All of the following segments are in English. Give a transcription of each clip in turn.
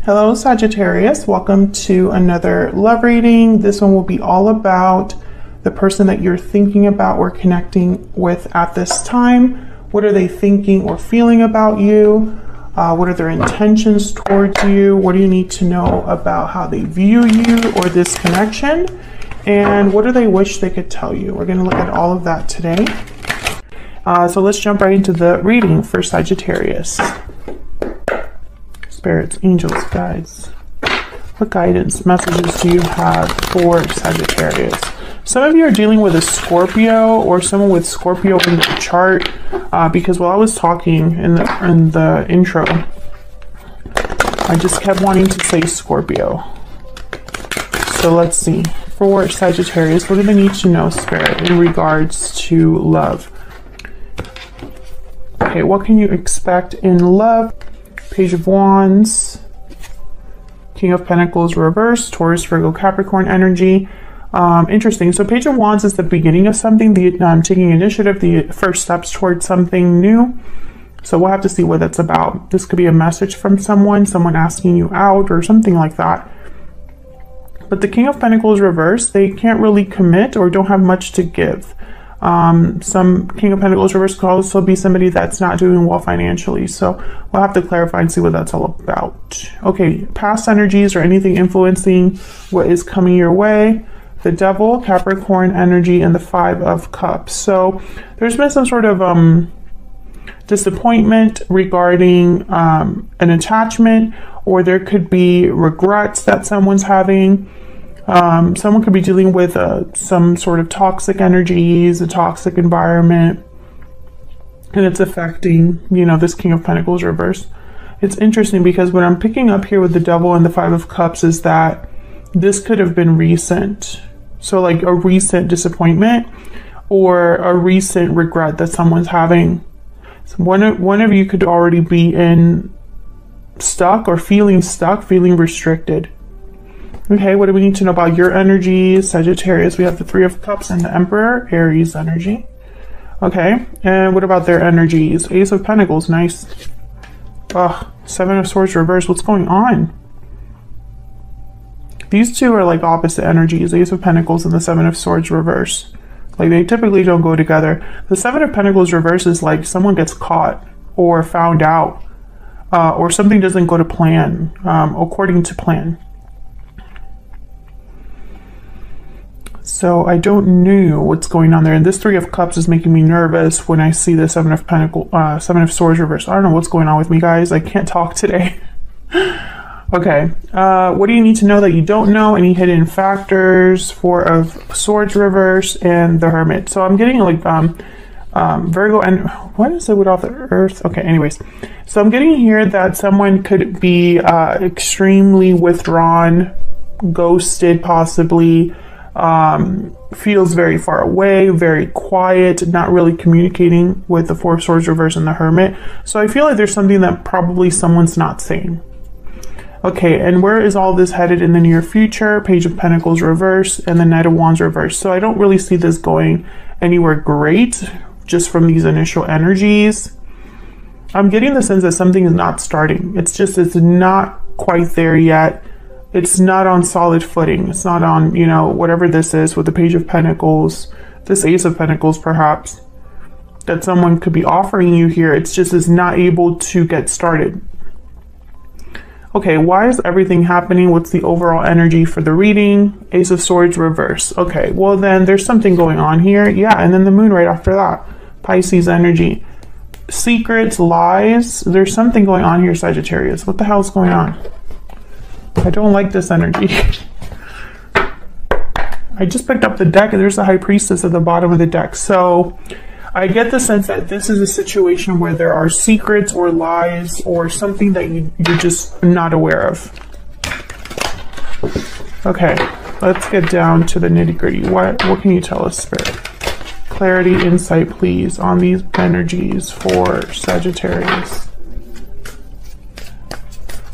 Hello Sagittarius, welcome to another love reading. This one will be all about the person that you're thinking about or connecting with at this time. What are they thinking or feeling about you? What are their intentions towards you? What do you need to know about how they view you or this connection? And what do they wish they could tell you? We're going to look at all of that today. So let's jump right into the reading for Sagittarius. Spirits, angels, guides. What guidance messages do you have for Sagittarius? Some of you are dealing with a Scorpio or someone with Scorpio in the chart because while I was talking in the intro, I just kept wanting to say Scorpio. So let's see. For Sagittarius, what do they need to know, Spirit, in regards to love? Okay, what can you expect in love? Page of Wands, King of Pentacles reverse, Taurus, Virgo, Capricorn energy. Interesting. So Page of Wands is the beginning of something, taking initiative, the first steps towards something new. So we'll have to see what that's about. This could be a message from someone asking you out or something like that. But the King of Pentacles reverse, they can't really commit or don't have much to give. Some King of Pentacles reverse could also be somebody that's not doing well financially. So we'll have to clarify and see what that's all about. Okay, past energies or anything influencing what is coming your way. The Devil, Capricorn energy, and the Five of Cups. So there's been some sort of disappointment regarding an attachment, or there could be regrets that someone's having. Someone could be dealing with some sort of toxic energies, a toxic environment, and it's affecting, this King of Pentacles reverse. It's interesting because what I'm picking up here with the Devil and the Five of Cups is that this could have been recent. So like a recent disappointment or a recent regret that someone's having. So one of you could already be stuck, feeling restricted. Okay, what do we need to know about your energy, Sagittarius? We have the Three of Cups and the Emperor, Aries energy. Okay, and what about their energies? Ace of Pentacles, nice. Ugh, Seven of Swords reverse, what's going on? These two are like opposite energies, Ace of Pentacles and the Seven of Swords reverse. Like they typically don't go together. The Seven of Pentacles reverse is like someone gets caught or found out or something doesn't go to plan, according to plan. So I don't know what's going on there. And this Three of Cups is making me nervous when I see the Seven of Swords reverse. I don't know what's going on with me, guys. I can't talk today. Okay. What do you need to know that you don't know? Any hidden factors? Four of Swords reverse and the Hermit. So I'm getting like Virgo and what is it with all the Earth? Okay, anyways. So I'm getting here that someone could be extremely withdrawn, ghosted possibly. Feels very far away, very quiet, not really communicating with the Four of Swords reverse and the Hermit. So I feel like there's something that probably someone's not saying. Okay, and where is all this headed in the near future? Page of Pentacles reverse and the Knight of Wands reverse. So I don't really see this going anywhere great just from these initial energies. I'm getting the sense that something is not starting. It's not quite there yet. It's not on solid footing. It's not on, whatever this is with the Page of Pentacles, this Ace of Pentacles perhaps, that someone could be offering you here. It's just is not able to get started. Okay, why is everything happening? What's the overall energy for the reading? Ace of Swords reverse. Okay, well then there's something going on here. Yeah, and then the Moon right after that. Pisces energy. Secrets, lies. There's something going on here, Sagittarius. What the hell is going on? I don't like this energy. I just picked up the deck and there's the High Priestess at the bottom of the deck. So I get the sense that this is a situation where there are secrets or lies or something that you're just not aware of. Okay, let's get down to the nitty-gritty. What can you tell us, Spirit? Clarity, insight, please, on these energies for Sagittarius.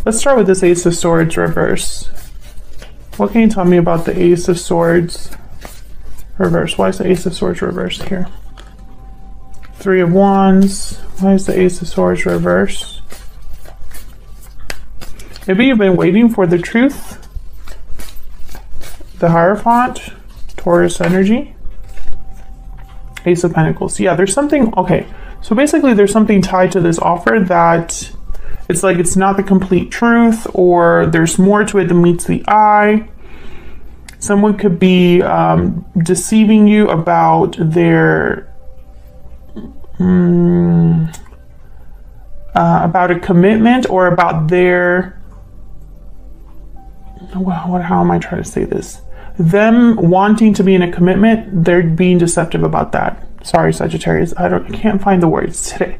Let's start with this Ace of Swords reverse. What can you tell me about the Ace of Swords reverse? Why is the Ace of Swords reverse here? Three of Wands. Why is the Ace of Swords reverse? Maybe you've been waiting for the truth. The Hierophant, Taurus energy. Ace of Pentacles. Yeah, there's something, okay. So basically there's something tied to this offer that it's like it's not the complete truth, or there's more to it than meets the eye. Someone could be deceiving you about their about a commitment, or about their how am I trying to say this? Them wanting to be in a commitment, they're being deceptive about that. Sorry, Sagittarius, I can't find the words today.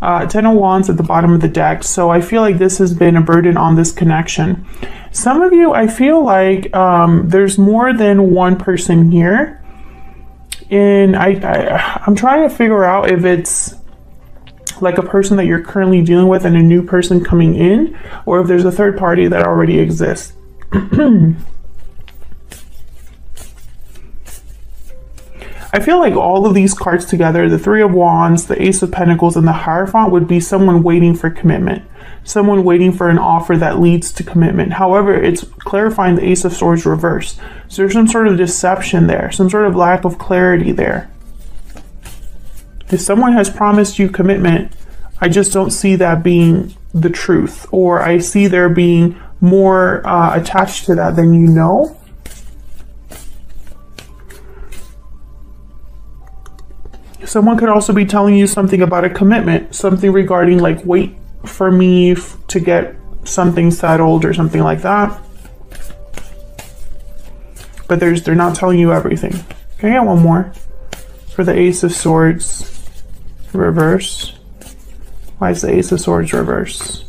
10 of Wands at the bottom of the deck. So I feel like this has been a burden on this connection. Some of you, I feel like there's more than one person here. And I'm trying to figure out if it's like a person that you're currently dealing with and a new person coming in, or if there's a third party that already exists. I feel like all of these cards together, the Three of Wands, the Ace of Pentacles, and the Hierophant, would be someone waiting for commitment. Someone waiting for an offer that leads to commitment. However, it's clarifying the Ace of Swords reverse. So there's some sort of deception there, some sort of lack of clarity there. If someone has promised you commitment, I just don't see that being the truth, or I see there being more attached to that than you know. Someone could also be telling you something about a commitment, something regarding like wait for me to get something settled or something like that. But they're not telling you everything. Can I get one more for the Ace of Swords reverse? Why is the Ace of Swords reverse?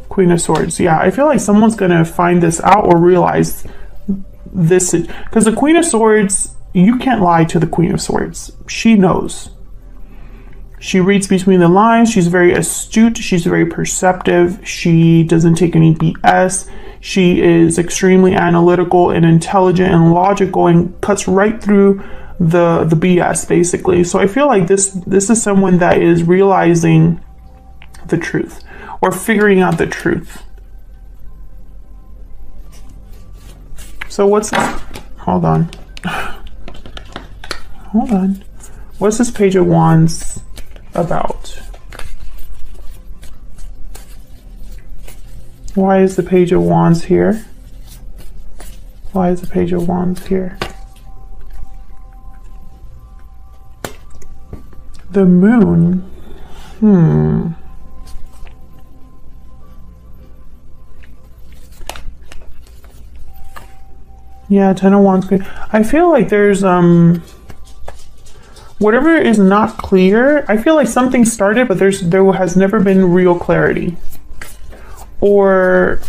Queen of Swords. Yeah, I feel like someone's gonna find this out or realize this, because the Queen of Swords, you can't lie to the Queen of Swords. She knows. She reads between the lines. She's very astute. She's very perceptive. She doesn't take any BS. She is extremely analytical and intelligent and logical and cuts right through the BS, basically. So I feel like this is someone that is realizing the truth or figuring out the truth. So what's this? Hold on. Hold on. What's this Page of Wands about? Why is the Page of Wands here? Why is the Page of Wands here? The Moon. Yeah, Ten of Wands. I feel like there's whatever is not clear. I feel like something started, but there has never been real clarity. Or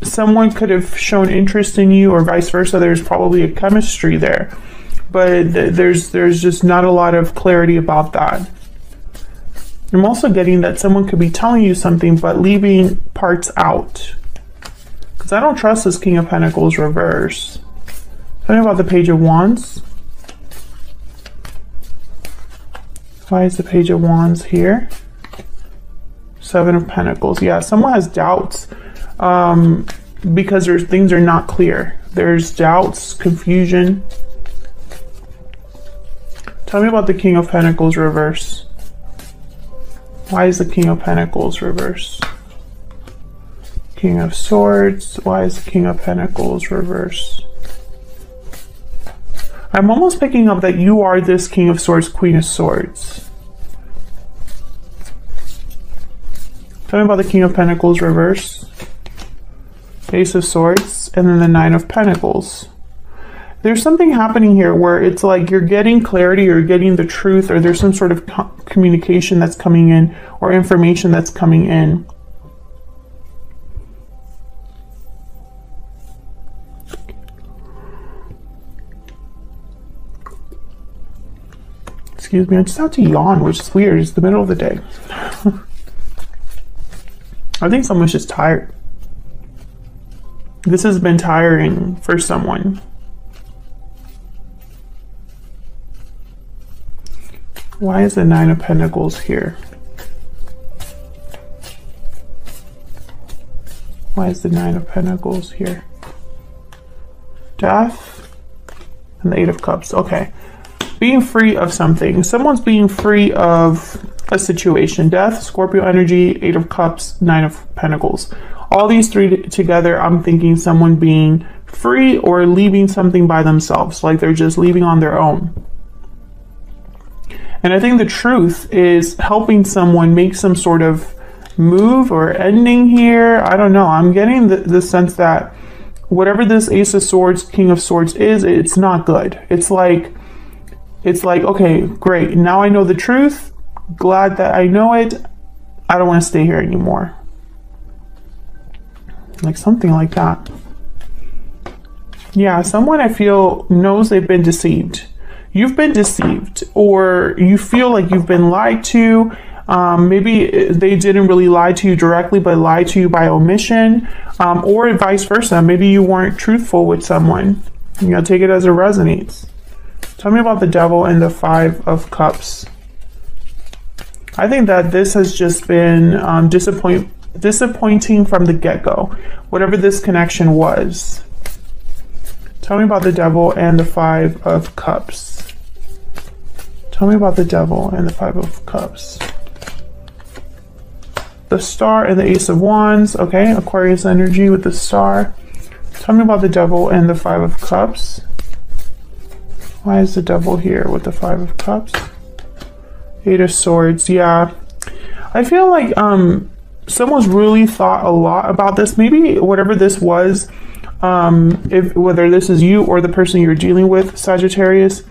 someone could have shown interest in you, or vice versa. There's probably a chemistry there, but there's just not a lot of clarity about that. I'm also getting that someone could be telling you something but leaving parts out, because I don't trust this King of Pentacles reverse. Tell me about the Page of Wands. Why is the Page of Wands here? Seven of Pentacles. Yeah, someone has doubts because things are not clear. There's doubts, confusion. Tell me about the King of Pentacles reverse. Why is the King of Pentacles reverse? King of Swords. Why is the King of Pentacles reverse? I'm almost picking up that you are this King of Swords, Queen of Swords. Tell me about the King of Pentacles reverse. Ace of Swords, and then the Nine of Pentacles. There's something happening here where it's like you're getting clarity, you're getting the truth, or there's some sort of communication that's coming in, or information that's coming in. Excuse me, I just had to yawn, which is weird. It's the middle of the day. I think someone's just tired. This has been tiring for someone. Why is the Nine of Pentacles here? Why is the Nine of Pentacles here? Death and the Eight of Cups. Okay. Being free of something. Someone's being free of a situation. Death, Scorpio energy, Eight of Cups, Nine of Pentacles. All these three together, I'm thinking someone being free or leaving something by themselves. Like they're just leaving on their own. And I think the truth is helping someone make some sort of move or ending here. I don't know. I'm getting the sense that whatever this Ace of Swords, King of Swords is, it's not good. It's like, okay, great. Now I know the truth. Glad that I know it. I don't want to stay here anymore. Like something like that. Yeah, someone I feel knows they've been deceived. You've been deceived, or you feel like you've been lied to. Maybe they didn't really lie to you directly, but lied to you by omission, or vice versa. Maybe you weren't truthful with someone. You know, take it as it resonates. Tell me about the Devil and the Five of Cups. I think that this has just been disappointing from the get-go, whatever this connection was. Tell me about the Devil and the Five of Cups. Tell me about the Devil and the Five of Cups. The Star and the Ace of Wands. Okay, Aquarius energy with the Star. Tell me about the Devil and the Five of Cups. Why is the Devil here with the Five of Cups? Eight of Swords. Yeah, I feel like someone's really thought a lot about this. Maybe whatever this was, whether this is you or the person you're dealing with, Sagittarius,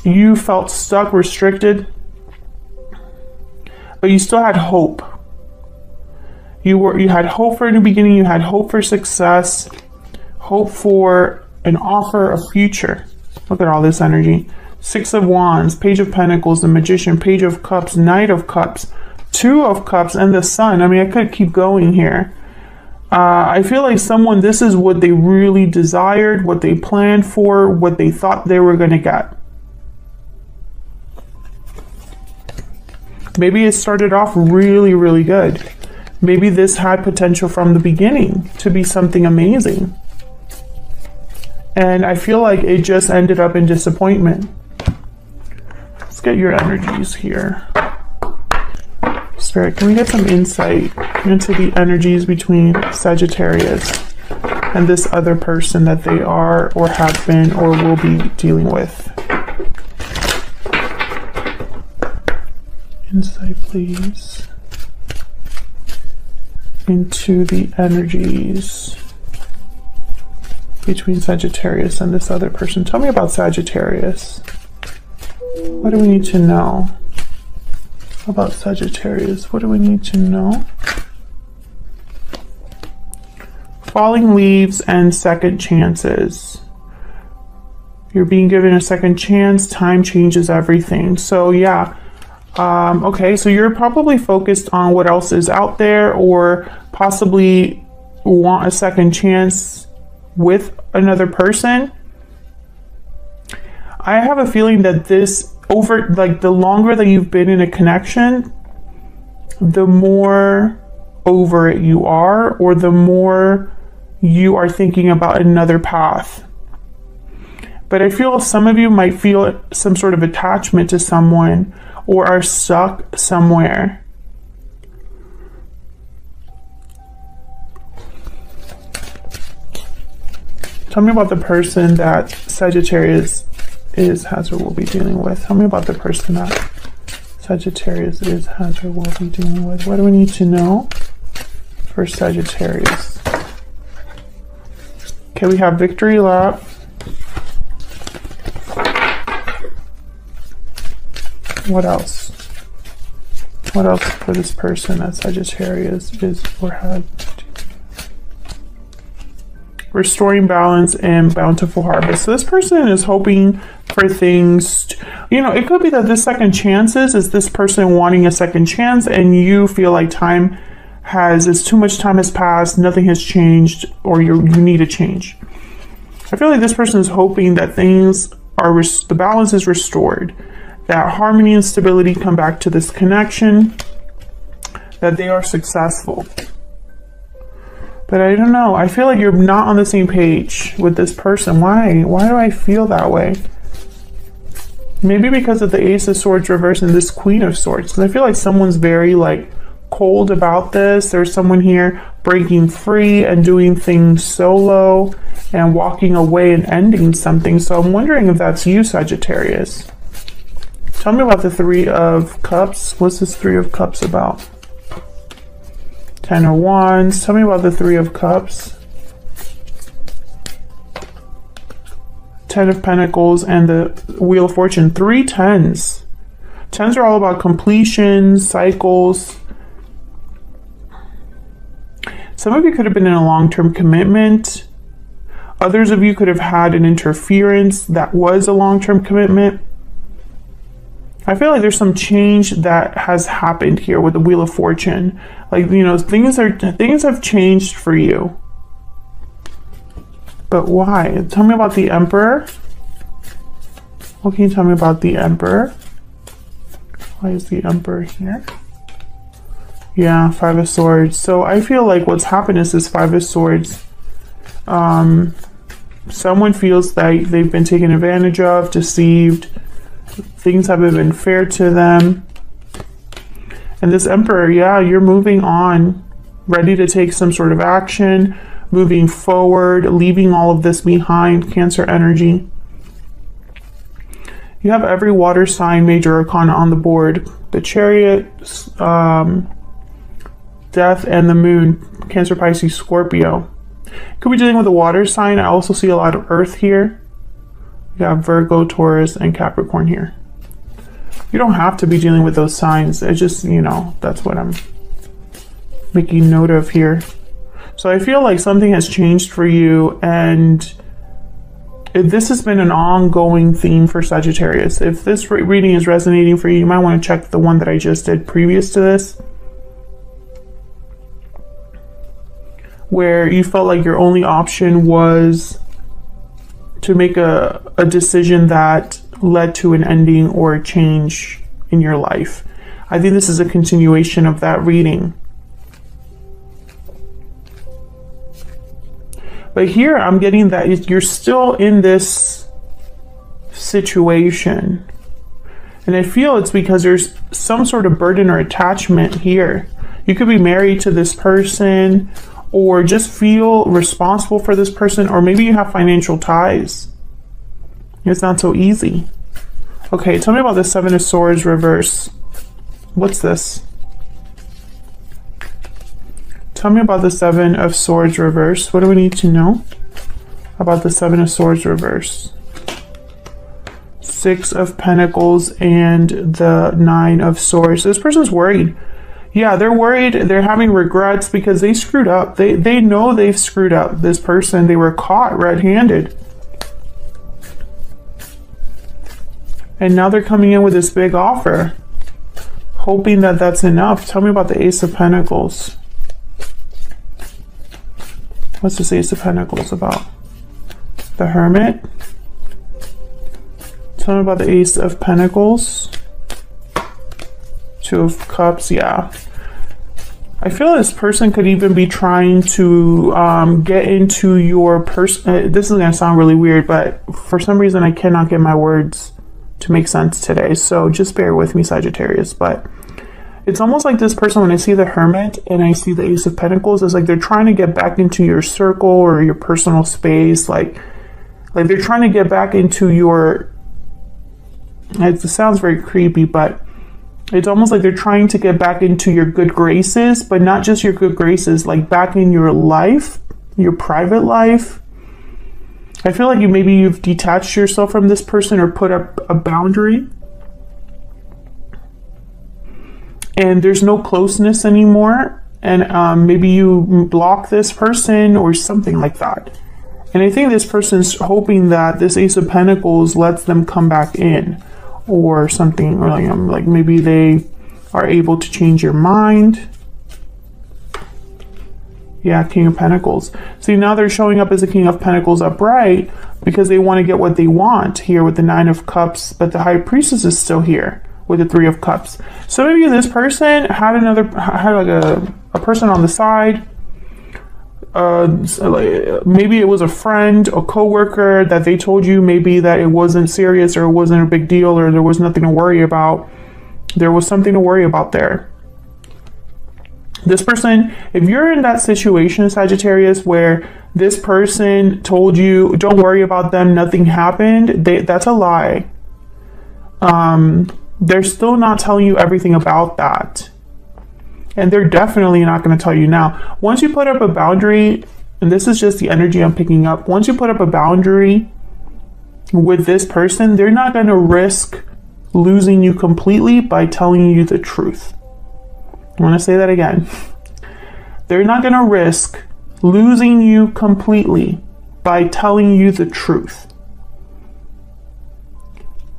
you felt stuck, restricted, but you still had hope. You had hope for a new beginning. You had hope for success, hope for an offer, a future. Look at all this energy. Six of Wands, Page of Pentacles, the Magician, Page of Cups, Knight of Cups, Two of Cups, and the Sun. I mean, I could keep going here. I feel like someone, this is what they really desired, what they planned for, what they thought they were going to get. Maybe it started off really, really good. Maybe this had potential from the beginning to be something amazing. And I feel like it just ended up in disappointment. Let's get your energies here. Spirit, can we get some insight into the energies between Sagittarius and this other person that they are or have been or will be dealing with? Insight, please, into the energies between Sagittarius and this other person. Tell me about Sagittarius. What do we need to know about Sagittarius? What do we need to know? Falling leaves and second chances. You're being given a second chance. Time changes everything. So yeah. Okay, so you're probably focused on what else is out there, or possibly want a second chance with another person. I have a feeling that this, over like the longer that you've been in a connection, the more over it you are, or the more you are thinking about another path. But I feel some of you might feel some sort of attachment to someone, or are stuck somewhere. Tell me about the person that Sagittarius is, has, or will be dealing with. Tell me about the person that Sagittarius is, has, or will be dealing with. What do we need to know for Sagittarius? Okay, we have victory lap. What else? What else for this person that Sagittarius is or had? Restoring balance and bountiful harvest. So this person is hoping for things, you know, it could be that this second chances is this person wanting a second chance, and you feel like too much time has passed, nothing has changed, or you need a change. I feel like this person is hoping that things are, the balance is restored, that harmony and stability come back to this connection, that they are successful. But I don't know. I feel like you're not on the same page with this person. Why? Why do I feel that way? Maybe because of the Ace of Swords reversed and this Queen of Swords. Because I feel like someone's very like cold about this. There's someone here breaking free and doing things solo and walking away and ending something. So I'm wondering if that's you, Sagittarius. Tell me about the Three of Cups. What's this Three of Cups about? Ten of Wands. Tell me about the Three of Cups. Ten of Pentacles and the Wheel of Fortune. 3 tens. Tens are all about completions, cycles. Some of you could have been in a long-term commitment. Others of you could have had an interference that was a long-term commitment. I feel like there's some change that has happened here with the Wheel of Fortune. Like, you know, things have changed for you. But why? Tell me about the Emperor. What can you tell me about the Emperor? Why is the Emperor here? Yeah, Five of Swords. So I feel like what's happened is this Five of Swords. Someone feels that they've been taken advantage of, deceived. Things haven't been fair to them. And this Emperor, yeah, you're moving on, ready to take some sort of action, moving forward, leaving all of this behind, Cancer energy. You have every water sign major arcana on the board. The Chariot, Death, and the Moon, Cancer, Pisces, Scorpio. Could be dealing with a water sign. I also see a lot of Earth here. You have Virgo, Taurus, and Capricorn here. You don't have to be dealing with those signs. It's just, you know, that's what I'm making note of here. So I feel like something has changed for you, and this has been an ongoing theme for Sagittarius. If this reading is resonating for you, you might want to check the one that I just did previous to this, where you felt like your only option was to make a decision that led to an ending or a change in your life. I think this is a continuation of that reading. But here I'm getting that you're still in this situation. And I feel it's because there's some sort of burden or attachment here. You could be married to this person, or just feel responsible for this person, or maybe you have financial ties. It's not so easy. Okay, tell me about the Seven of Swords reverse. What's this? Tell me about the Seven of Swords reverse. What do we need to know about the Seven of Swords reverse? Six of Pentacles and the Nine of Swords. This person's worried. Yeah, they're worried. They're having regrets because they screwed up. They know they've screwed up. This person, they were caught red-handed. And now they're coming in with this big offer, hoping that that's enough. Tell me about the Ace of Pentacles. What's this Ace of Pentacles about? The Hermit. Tell me about the Ace of Pentacles. Two of Cups, yeah. I feel this person could even be trying to get into your person. This is going to sound really weird, but for some reason I cannot get my words to make sense today. So just bear with me, Sagittarius. But it's almost like this person, when I see the Hermit and I see the Ace of Pentacles, it's like they're trying to get back into your circle or your personal space. Like they're trying to get back into your, it sounds very creepy, but it's almost like they're trying to get back into your good graces, but not just your good graces, like back in your life, your private life. I feel like maybe you've detached yourself from this person or put up a boundary. And there's no closeness anymore. And maybe you block this person or something like that. And I think this person's hoping that this Ace of Pentacles lets them come back in or something. Or like maybe they are able to change your mind. Yeah, King of Pentacles. See, now they're showing up as a King of Pentacles upright because they want to get what they want here with the Nine of Cups, but the High Priestess is still here with the Three of Cups. So maybe this person had like a person on the side, maybe it was a friend, a coworker that they told you maybe that it wasn't serious or it wasn't a big deal or there was nothing to worry about. There was something to worry about there. This person, if you're in that situation, Sagittarius, where this person told you, don't worry about them, nothing happened, that's a lie. They're still not telling you everything about that. And they're definitely not going to tell you now. Once you put up a boundary, and this is just the energy I'm picking up, once you put up a boundary with this person, they're not going to risk losing you completely by telling you the truth. I want to say that again. They're not going to risk losing you completely by telling you the truth.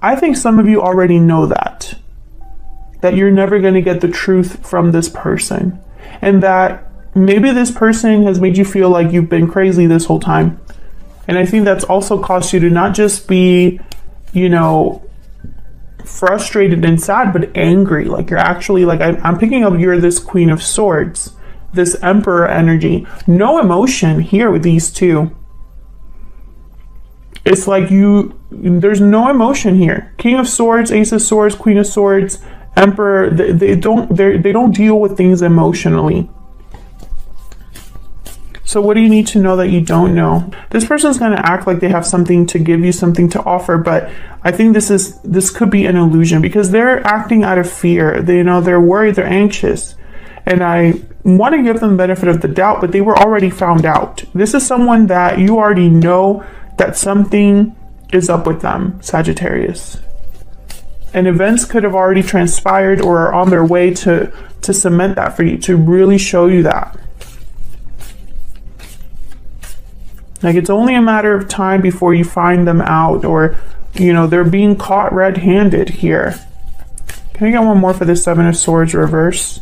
I think some of you already know that you're never going to get the truth from this person, and that maybe this person has made you feel like you've been crazy this whole time. And I think that's also caused you to not just be, you know, frustrated and sad, but angry. Like you're actually, like I'm picking up, you're this Queen of Swords, this Emperor energy. No emotion here with these two. It's like there's no emotion here. King of Swords, Ace of Swords, Queen of Swords, Emperor, they don't deal with things emotionally. So what do you need to know that you don't know? This person's going to act like they have something to give you, something to offer, but I think this could be an illusion because they're acting out of fear. They're worried, they're anxious. And I want to give them the benefit of the doubt, but they were already found out. This is someone that you already know that something is up with them, Sagittarius. And events could have already transpired or are on their way to cement that for you, to really show you that. Like it's only a matter of time before you find them out, or, you know, they're being caught red-handed here. Can I get one more for the Seven of Swords reverse?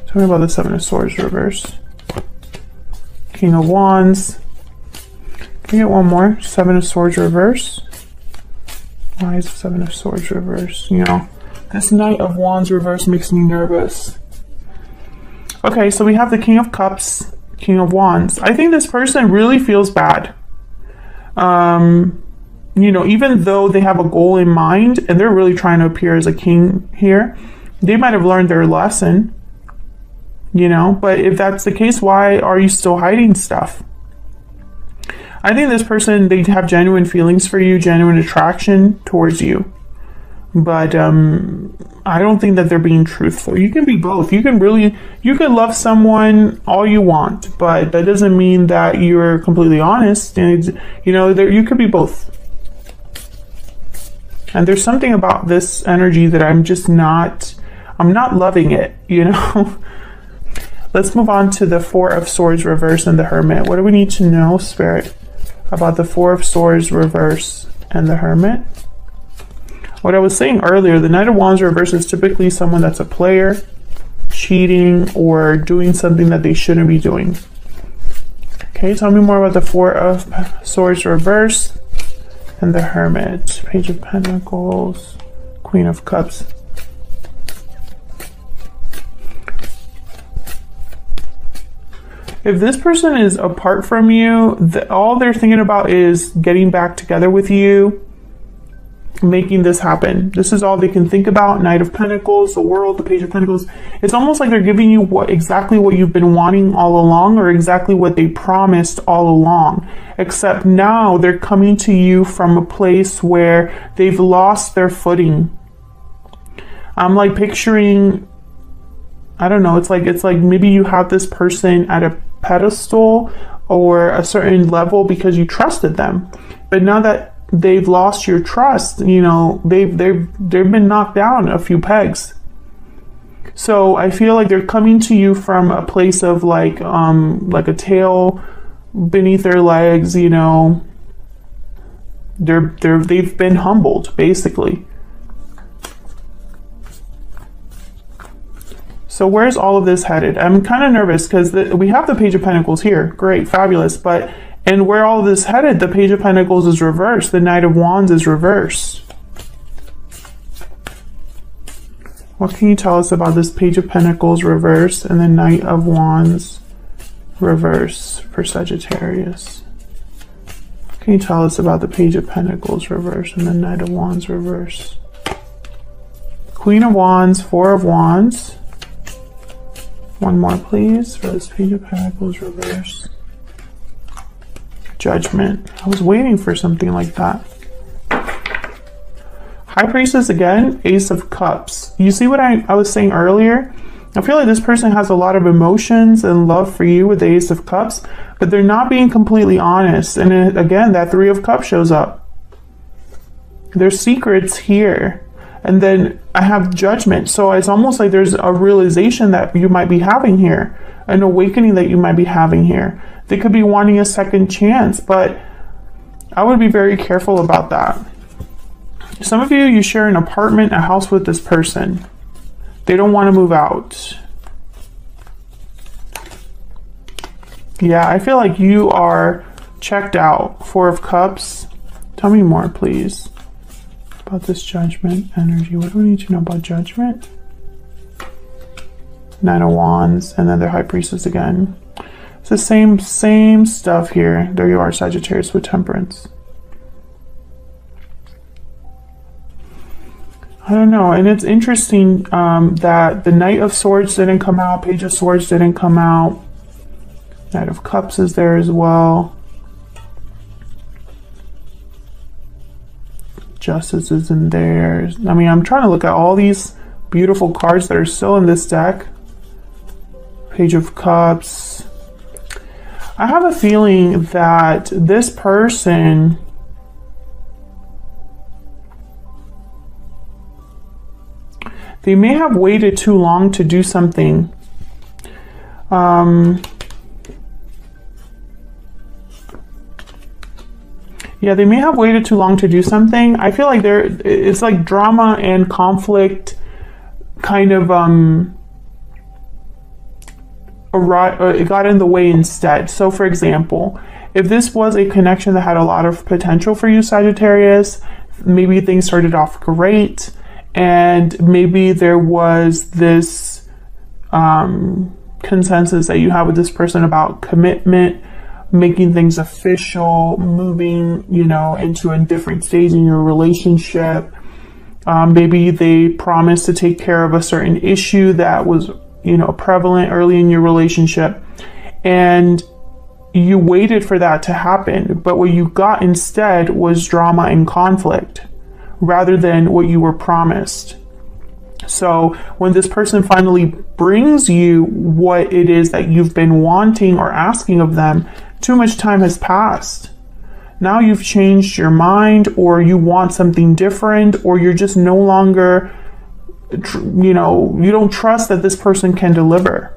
Tell me about the Seven of Swords reverse. King of Wands. Can I get one more? Seven of Swords reverse. Why is the Seven of Swords reverse? You know, this Knight of Wands reverse makes me nervous. Okay, so we have the King of Cups, King of Wands. I think this person really feels bad. You know, even though they have a goal in mind and they're really trying to appear as a king here, they might have learned their lesson, you know, but if that's the case, why are you still hiding stuff? I think this person, they have genuine feelings for you, genuine attraction towards you. But I don't think that they're being truthful. You can be both. You can love someone all you want, but that doesn't mean that you're completely honest. And you know, you could be both. And there's something about this energy that I'm not loving it, you know. Let's move on to the Four of Swords reverse and the Hermit. What do we need to know, Spirit, about the Four of Swords reverse and the Hermit? What I was saying earlier, the Knight of Wands reverse is typically someone that's a player, cheating, or doing something that they shouldn't be doing. Okay, tell me more about the Four of Swords reverse and the Hermit. Page of Pentacles, Queen of Cups. If this person is apart from you, all they're thinking about is getting back together with you, making this happen. This is all they can think about. Knight of Pentacles, the World, the Page of Pentacles. It's almost like they're giving you exactly what you've been wanting all along, or exactly what they promised all along. Except now they're coming to you from a place where they've lost their footing. I'm like picturing, I don't know, it's like maybe you have this person at a pedestal or a certain level because you trusted them. But now that they've lost your trust, you know, they've been knocked down a few pegs. So I feel like they're coming to you from a place of like a tail beneath their legs, you know. They've been humbled, basically. So where's all of this headed? I'm kind of nervous because we have the Page of Pentacles here. Great, fabulous. And where all of this headed, the Page of Pentacles is reversed. The Knight of Wands is reversed. What can you tell us about this Page of Pentacles reversed and the Knight of Wands reverse for Sagittarius. Can you tell us about the Page of Pentacles reverse and the Knight of Wands reverse? Queen of Wands, Four of Wands. One more, please, for this Page of Pentacles reverse. Judgment. I was waiting for something like that. High Priestess again, Ace of Cups. You see what I was saying earlier? I feel like this person has a lot of emotions and love for you with the Ace of Cups, but they're not being completely honest. And again, that Three of Cups shows up. There's secrets here. And then I have Judgment. So it's almost like there's a realization that you might be having here, an awakening that you might be having here. They could be wanting a second chance, but I would be very careful about that. Some of you share an apartment, a house with this person. They don't want to move out. Yeah, I feel like you are checked out. Four of Cups. Tell me more, please, about this Judgment energy. What do we need to know about Judgment? Nine of Wands, and then the High Priestess again. It's the same stuff here. There you are, Sagittarius with Temperance. I don't know, and it's interesting that the Knight of Swords didn't come out, Page of Swords didn't come out, Knight of Cups is there as well. Justice isn't there. I mean, I'm trying to look at all these beautiful cards that are still in this deck. Page of Cups. I have a feeling that this person they may have waited too long to do something. Yeah, they may have waited too long to do something. I feel like it's like drama and conflict kind of it got in the way instead. So for example, if this was a connection that had a lot of potential for you, Sagittarius, maybe things started off great, and maybe there was this consensus that you have with this person about commitment, making things official, moving, you know, into a different stage in your relationship. Maybe they promised to take care of a certain issue that was, you know, prevalent early in your relationship, and you waited for that to happen. But what you got instead was drama and conflict rather than what you were promised. So when this person finally brings you what it is that you've been wanting or asking of them, too much time has passed. Now you've changed your mind, or you want something different, or you're just no longer, you know, you don't trust that this person can deliver.